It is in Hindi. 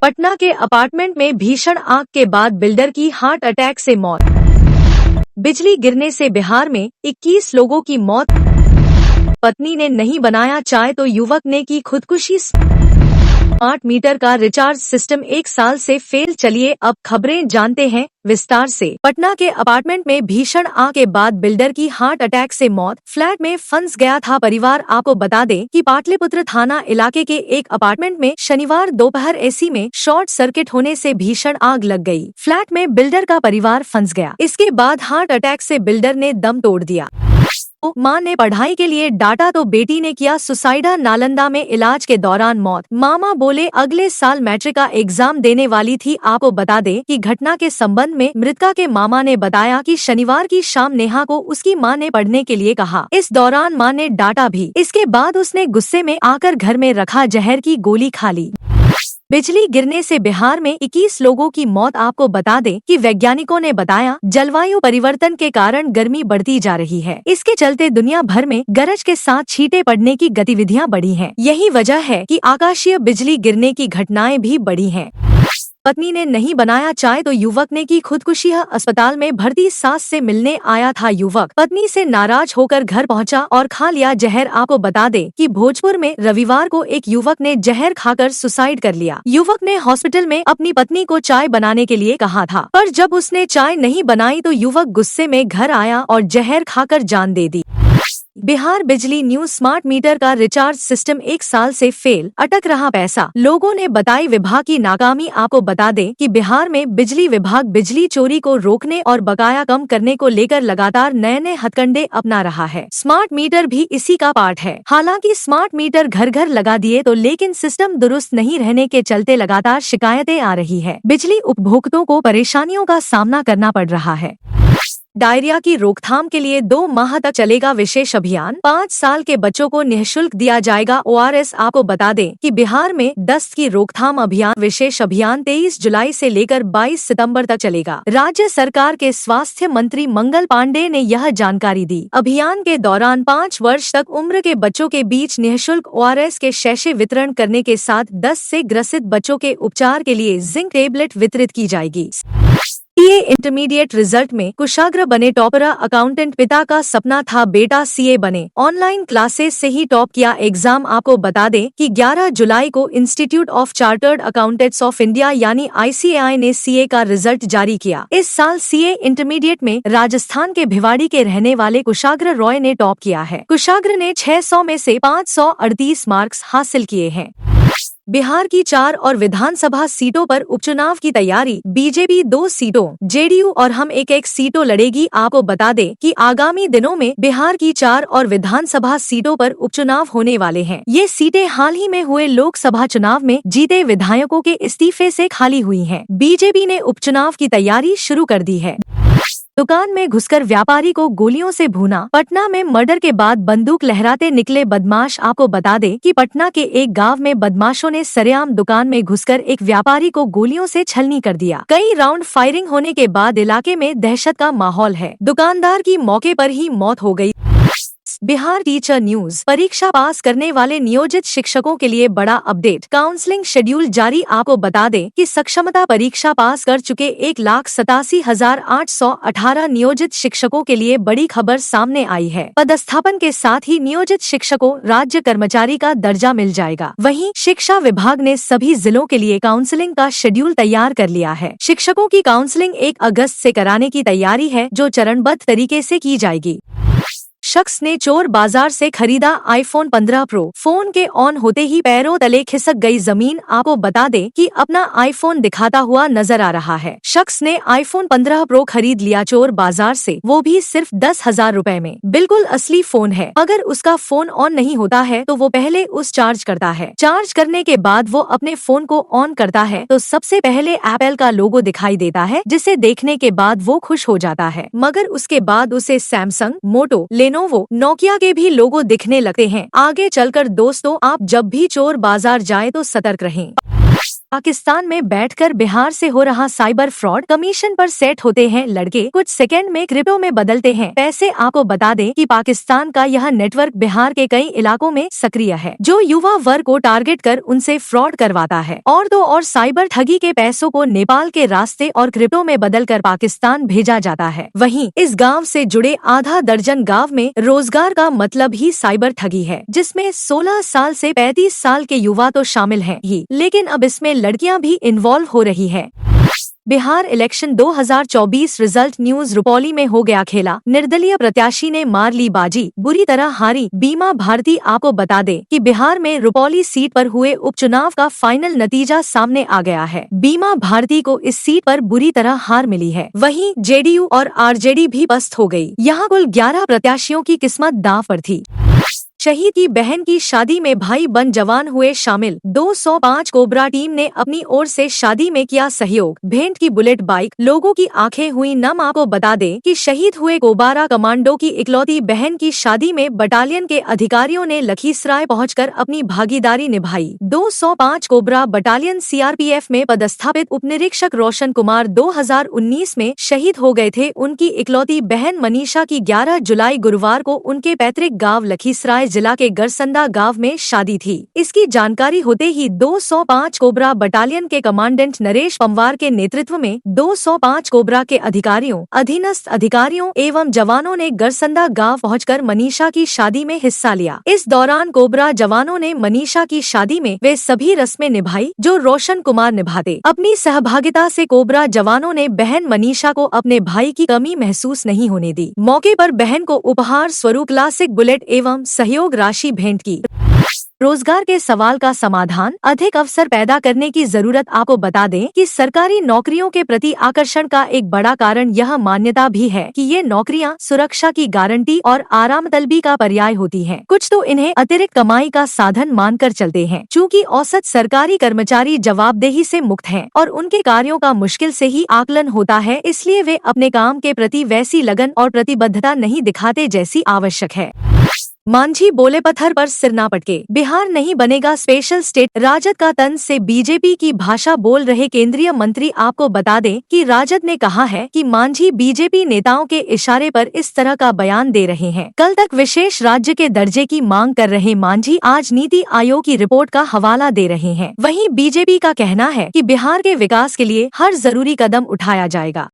पटना के अपार्टमेंट में भीषण आग के बाद बिल्डर की हार्ट अटैक से मौत। बिजली गिरने से बिहार में 21 लोगों की मौत। पत्नी ने नहीं बनाया चाय तो युवक ने की खुदकुशी। 8 मीटर का रिचार्ज सिस्टम 1 साल से फेल। चलिए अब खबरें जानते हैं विस्तार से। पटना के अपार्टमेंट में भीषण आग के बाद बिल्डर की हार्ट अटैक से मौत। फ्लैट में फंस गया था परिवार। आपको बता दें कि पाटलिपुत्र थाना इलाके के एक अपार्टमेंट में शनिवार दोपहर एसी में शॉर्ट सर्किट होने से भीषण आग लग गई। फ्लैट में बिल्डर का परिवार फंस गया। इसके बाद हार्ट अटैक से बिल्डर ने दम तोड़ दिया। मां ने पढ़ाई के लिए डांटा तो बेटी ने किया सुसाइड। नालंदा में इलाज के दौरान मौत। मामा बोले अगले साल मैट्रिक का एग्जाम देने वाली थी। आपको बता दें कि घटना के संबंध में मृतका के मामा ने बताया कि शनिवार की शाम नेहा को उसकी मां ने पढ़ने के लिए कहा। इस दौरान मां ने डांटा भी। इसके बाद उसने गुस्से में आकर घर में रखा जहर की गोली खा ली। बिजली गिरने से बिहार में 21 लोगों की मौत। आपको बता दें कि वैज्ञानिकों ने बताया जलवायु परिवर्तन के कारण गर्मी बढ़ती जा रही है। इसके चलते दुनिया भर में गरज के साथ छींटे पड़ने की गतिविधियां बढ़ी हैं। यही वजह है कि आकाशीय बिजली गिरने की घटनाएं भी बढ़ी हैं। पत्नी ने नहीं बनाया चाय तो युवक ने की खुदकुशी। अस्पताल में भर्ती सास से मिलने आया था युवक। पत्नी से नाराज होकर घर पहुंचा और खा लिया जहर। आपको बता दें कि भोजपुर में रविवार को एक युवक ने जहर खाकर सुसाइड कर लिया। युवक ने हॉस्पिटल में अपनी पत्नी को चाय बनाने के लिए कहा था, पर जब उसने चाय नहीं बनाई तो युवक गुस्से में घर आया और जहर खाकर जान दे दी। बिहार बिजली न्यूज। स्मार्ट मीटर का रिचार्ज सिस्टम 1 साल से फेल, अटक रहा पैसा। लोगों ने बताई विभाग की नाकामी। आपको बता दें कि बिहार में बिजली विभाग बिजली चोरी को रोकने और बकाया कम करने को लेकर लगातार नए नए हथकंडे अपना रहा है। स्मार्ट मीटर भी इसी का पार्ट है। हालांकि स्मार्ट मीटर घर घर लगा दिए तो लेकिन सिस्टम दुरुस्त नहीं रहने के चलते लगातार शिकायतें आ रही है। बिजली उपभोक्ताओं को परेशानियों का सामना करना पड़ रहा है। डायरिया की रोकथाम के लिए 2 माह तक चलेगा विशेष अभियान। 5 साल के बच्चों को निःशुल्क दिया जाएगा ORS। आपको बता दें कि बिहार में दस्त की रोकथाम अभियान विशेष अभियान 23 जुलाई से लेकर 22 सितंबर तक चलेगा। राज्य सरकार के स्वास्थ्य मंत्री मंगल पांडे ने यह जानकारी दी। अभियान के दौरान 5 वर्ष तक उम्र के बच्चों के बीच निःशुल्क ORS के शैशे वितरण करने के साथ दस्त से ग्रसित बच्चों के उपचार के लिए जिंक टेबलेट वितरित की जाएगी। सीए इंटरमीडिएट रिजल्ट में कुशाग्र बने टॉपर। अकाउंटेंट पिता का सपना था बेटा सीए बने। ऑनलाइन क्लासेस से ही टॉप किया एग्जाम। आपको बता दें कि 11 जुलाई को institute of chartered accountants of India यानी ICAI ने सीए का रिजल्ट जारी किया। इस साल सीए इंटरमीडिएट में राजस्थान के भिवाड़ी के रहने वाले कुशाग्र रॉय ने टॉप किया है। कुशाग्र ने 600 में से 538 मार्क्स हासिल किए हैं। बिहार की 4 और विधानसभा सीटों पर उपचुनाव की तैयारी। बीजेपी 2 सीटों, जेडीयू और हम एक सीटों लड़ेगी। आपको बता दें कि आगामी दिनों में बिहार की 4 और विधानसभा सीटों पर उपचुनाव होने वाले हैं। ये सीटें हाल ही में हुए लोकसभा चुनाव में जीते विधायकों के इस्तीफे से खाली हुई हैं। बीजेपी ने उपचुनाव की तैयारी शुरू कर दी है। दुकान में घुसकर व्यापारी को गोलियों से भूना। पटना में मर्डर के बाद बंदूक लहराते निकले बदमाश। आपको बता दें कि पटना के एक गांव में बदमाशों ने सरेआम दुकान में घुसकर एक व्यापारी को गोलियों से छलनी कर दिया। कई राउंड फायरिंग होने के बाद इलाके में दहशत का माहौल है। दुकानदार की मौके पर ही मौत हो गई। Bihar teacher news. परीक्षा पास करने वाले नियोजित शिक्षकों के लिए बड़ा अपडेट। काउंसलिंग शेड्यूल जारी। आपको बता दें कि सक्षमता परीक्षा पास कर चुके 1,87,818 नियोजित शिक्षकों के लिए बड़ी खबर सामने आई है। पदस्थापन के साथ ही नियोजित शिक्षकों राज्य कर्मचारी का दर्जा मिल जाएगा। वहीं शिक्षा विभाग ने सभी जिलों के लिए काउंसलिंग का शेड्यूल तैयार कर लिया है। शिक्षकों की काउंसलिंग 1 अगस्त से कराने की तैयारी है, जो चरणबद्ध तरीके से की जाएगी। शख्स ने चोर बाजार से खरीदा iPhone 15 Pro। फोन के ऑन होते ही पैरों तले खिसक गई जमीन। आपको बता दें कि अपना iPhone दिखाता हुआ नजर आ रहा है। शख्स ने iPhone 15 Pro खरीद लिया चोर बाजार से, वो भी सिर्फ 10,000 रुपए में। बिल्कुल असली फोन है। अगर उसका फोन ऑन नहीं होता है तो वो पहले उस चार्ज करता है। चार्ज करने के बाद वो अपने फोन को ऑन करता है तो सबसे पहले एप्पल का लोगो दिखाई देता है, जिसे देखने के बाद वो खुश हो जाता है। मगर उसके बाद उसे सैमसंग, मोटो, लेनोवो, नोकिया के भी लोगो दिखने लगते हैं। आगे चलकर दोस्तों, आप जब भी चोर बाजार जाएं तो सतर्क रहें। पाकिस्तान में बैठकर बिहार से हो रहा साइबर फ्रॉड। कमीशन पर सेट होते हैं लड़के, कुछ सेकंड में क्रिप्टो में बदलते हैं पैसे। आपको बता दें कि पाकिस्तान का यह नेटवर्क बिहार के कई इलाकों में सक्रिय है, जो युवा वर्ग को टारगेट कर उनसे फ्रॉड करवाता है और साइबर ठगी के पैसों को नेपाल के रास्ते और क्रिप्टो में बदलकर पाकिस्तान भेजा जाता है। वहीं इस गाँव से जुड़े आधा दर्जन गाँव में रोजगार का मतलब ही साइबर ठगी है, जिसमें 16 साल से 35 साल के युवा तो शामिल हैं ही, लेकिन अब इसमें लड़कियां भी इन्वॉल्व हो रही है। Bihar election 2024 result news. Rupauli में हो गया खेला, निर्दलीय प्रत्याशी ने मार ली बाजी, बुरी तरह हारी बीमा भारती। आपको बता दें कि बिहार में रुपौली सीट पर हुए उपचुनाव का फाइनल नतीजा सामने आ गया है। बीमा भारती को इस सीट पर बुरी तरह हार मिली है। वहीं जेडीयू और आरजेडी भी पस्त हो गई। यहाँ कुल 11 प्रत्याशियों की किस्मत दांव पर थी। शहीद की बहन की शादी में भाई बन जवान हुए शामिल। 205 कोबरा टीम ने अपनी ओर से शादी में किया सहयोग, भेंट की बुलेट बाइक, लोगों की आंखें हुई नम। आपको बता दें कि शहीद हुए कोबरा कमांडो की इकलौती बहन की शादी में बटालियन के अधिकारियों ने लखीसराय पहुंचकर अपनी भागीदारी निभाई। 205 कोबरा बटालियन सीआरपीएफ में पदस्थापित उपनिरीक्षक रोशन कुमार 2019 में शहीद हो गए थे। उनकी इकलौती बहन मनीषा की 11 जुलाई गुरुवार को उनके पैतृक गाँव लखीसराय जिला के गरसंदा गांव में शादी थी। इसकी जानकारी होते ही 205 कोबरा बटालियन के कमांडेंट नरेश पंवार के नेतृत्व में 205 कोबरा के अधिकारियों, अधीनस्थ अधिकारियों एवं जवानों ने गरसंदा गांव पहुंचकर मनीषा की शादी में हिस्सा लिया। इस दौरान कोबरा जवानों ने मनीषा की शादी में वे सभी रस्में निभाई जो रोशन कुमार निभाते। अपनी सहभागिता से कोबरा जवानों ने बहन मनीषा को अपने भाई की कमी महसूस नहीं होने दी। मौके पर बहन को उपहार स्वरूप क्लासिक बुलेट एवं सहयोग राशि भेंट की। रोजगार के सवाल का समाधान, अधिक अवसर पैदा करने की जरूरत। आपको बता दें कि सरकारी नौकरियों के प्रति आकर्षण का एक बड़ा कारण यह मान्यता भी है कि ये नौकरियां सुरक्षा की गारंटी और आरामतलबी का पर्याय होती हैं। कुछ तो इन्हें अतिरिक्त कमाई का साधन मानकर चलते हैं। चूँकि औसत सरकारी कर्मचारी जवाबदेही से मुक्त हैं और उनके कार्यों का मुश्किल से ही आकलन होता है, इसलिए वे अपने काम के प्रति वैसी लगन और प्रतिबद्धता नहीं दिखाते जैसी आवश्यक है। मांझी बोले पत्थर पर सिर ना पटके, बिहार नहीं बनेगा स्पेशल स्टेट। राजद का तंज से बीजेपी की भाषा बोल रहे केंद्रीय मंत्री। आपको बता दें कि राजद ने कहा है कि मांझी बीजेपी नेताओं के इशारे पर इस तरह का बयान दे रहे हैं। कल तक विशेष राज्य के दर्जे की मांग कर रहे मांझी आज नीति आयोग की रिपोर्ट का हवाला दे रहे हैं। वहीं बीजेपी का कहना है कि बिहार के विकास के लिए हर जरूरी कदम उठाया जाएगा।